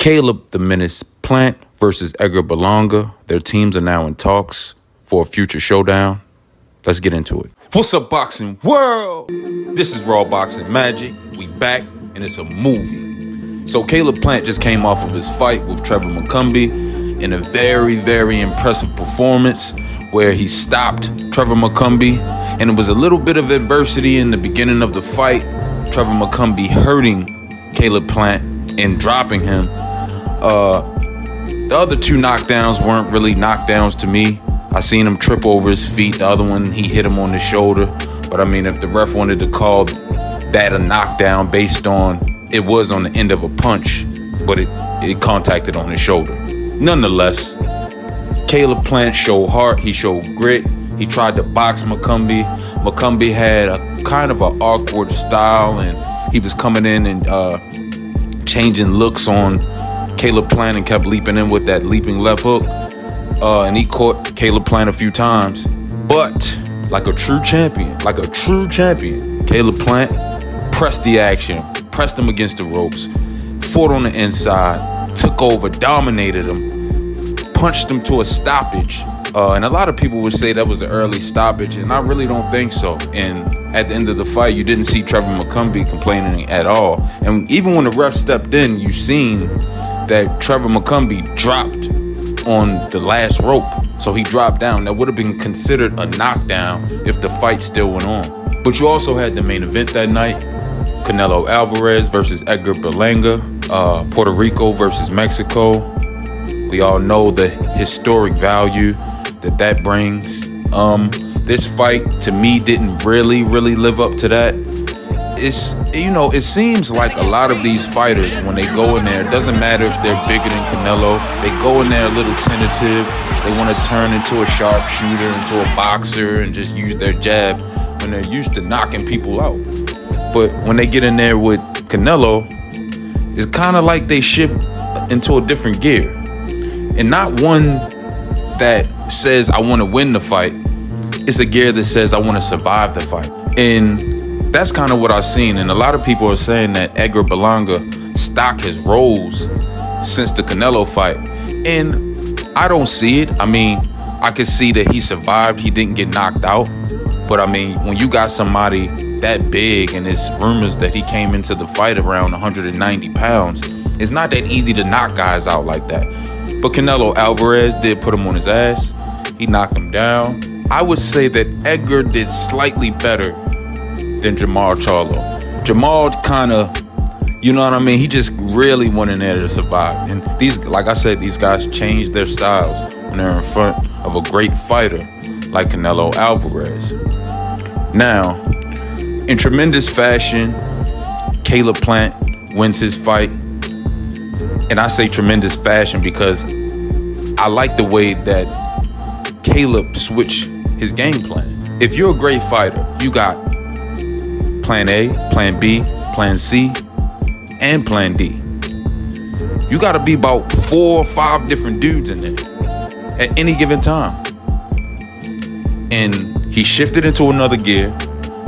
Caleb the Menace Plant versus Edgar Berlanga. Their teams are now in talks for a future showdown. Let's get into it. What's up, boxing world? This is Raw Boxing Magic. We back, and it's a movie. So Caleb Plant just came off of his fight with Trevor McCumbee in a very, very impressive performance where he stopped Trevor McCumbee, and it was a little bit of adversity in the beginning of the fight. Trevor McCumbee hurting Caleb Plant and dropping him. The other two knockdowns weren't really knockdowns to me. I seen him trip over his feet. The other one, he hit him on the shoulder. But I mean, if the ref wanted to call that a knockdown based on, it was on the end of a punch, but it contacted on his shoulder. Nonetheless, Caleb Plant showed heart. He showed grit. He tried to box McCumbee. McCumbee had a kind of an awkward style, and he was coming in and changing looks on Caleb Plant and kept leaping in with that leaping left hook. And he caught Caleb Plant a few times. But like a true champion, Caleb Plant pressed the action, pressed him against the ropes, fought on the inside, took over, dominated him, punched him to a stoppage. And a lot of people would say that was an early stoppage, and I really don't think so. And at the end of the fight, you didn't see Trevor McCumbee complaining at all. And even when the ref stepped in, you seen that Trevor McCumbee dropped on the last rope. So he dropped down. That would have been considered a knockdown if the fight still went on. But you also had the main event that night. Canelo Alvarez versus Edgar Berlanga. Puerto Rico versus Mexico. We all know the historic value that brings. This fight, to me, didn't really live up to that. It seems like a lot of these fighters, when they go in there, it doesn't matter if they're bigger than Canelo, they go in there a little tentative. They want to turn into a sharpshooter, into a boxer, and just use their jab when they're used to knocking people out. But when they get in there with Canelo, it's kind of like they shift into a different gear. And not one that says, I want to win the fight. It's a gear that says, I want to survive the fight. And that's kind of what I've seen. And a lot of people are saying that Edgar Berlanga stock has rose since the Canelo fight. And I don't see it. I mean, I could see that he survived. He didn't get knocked out. But I mean, when you got somebody that big, and it's rumors that he came into the fight around 190 pounds, it's not that easy to knock guys out like that. But Canelo Alvarez did put him on his ass. He knocked him down. I would say that Edgar did slightly better than Jamal Charlo. Jamal kind of, you know what I mean? He just really went in there to survive. And these, like I said, these guys change their styles when they're in front of a great fighter like Canelo Alvarez. Now, in tremendous fashion, Caleb Plant wins his fight. And I say tremendous fashion because I like the way that Caleb switched his game plan. If you're a great fighter, you got plan A, plan B, plan C, and plan D. You got to be about 4 or 5 different dudes in there at any given time. And he shifted into another gear,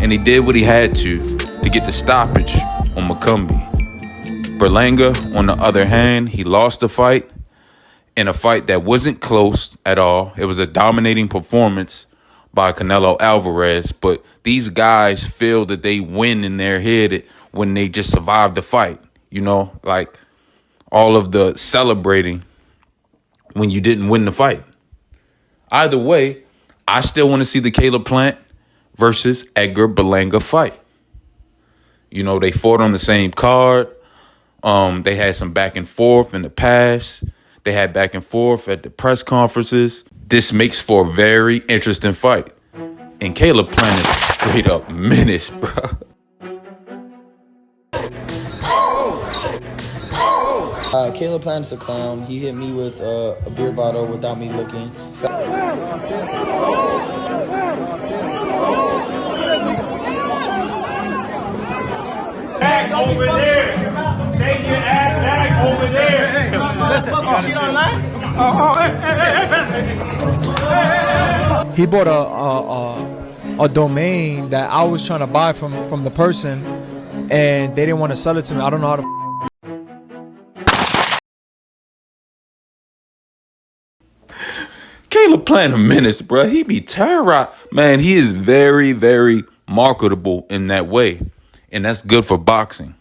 and he did what he had to get the stoppage on McCumbee. Berlanga, on the other hand, he lost the fight in a fight that wasn't close at all. It was a dominating performance by Canelo Alvarez, but these guys feel that they win in their head when they just survive the fight. You know, like all of the celebrating when you didn't win the fight. Either way, I still want to see the Caleb Plant versus Edgar Berlanga fight. You know, they fought on the same card. They had some back and forth in the past. They had back and forth at the press conferences. This makes for a very interesting fight. And Caleb Plant is a straight up menace, bro. Caleb Plant's a clown. He hit me with a beer bottle without me looking. Back over there. Take your ass back over there. He bought a domain that I was trying to buy from the person, and they didn't want to sell it to me. I don't know how to Caleb Plant a menace, bro. He be terrorized. Man, he is very, very marketable in that way. And that's good for boxing.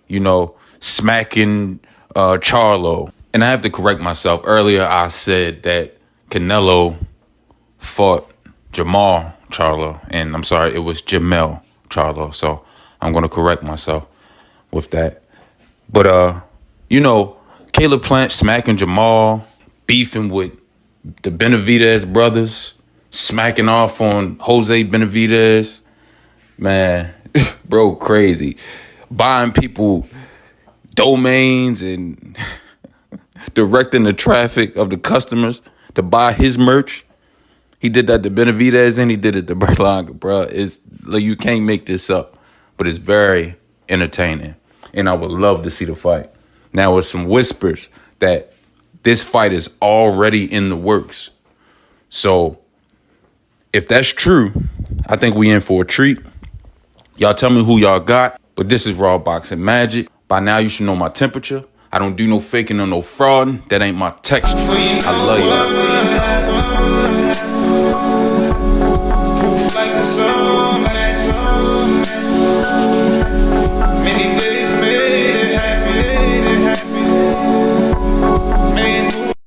You know, smacking Charlo. And I have to correct myself. Earlier, I said that Canelo fought Jamal Charlo. And I'm sorry, it was Jamel Charlo. So I'm going to correct myself with that. But, you know, Caleb Plant smacking Jamal, beefing with the Benavidez brothers, smacking off on Jose Benavidez. Man, bro, crazy. Buying people domains and directing the traffic of the customers to buy his merch. He did that to Benavidez and he did it to Berlanga, bro. It's like, you can't make this up, but it's very entertaining. And I would love to see the fight. Now, with some whispers that this fight is already in the works. So if that's true, I think we in for a treat. Y'all tell me who y'all got. But this is Raw Boxing Magic. By now, you should know my temperature. I don't do no faking or no frauding. That ain't my texture. I love y'all.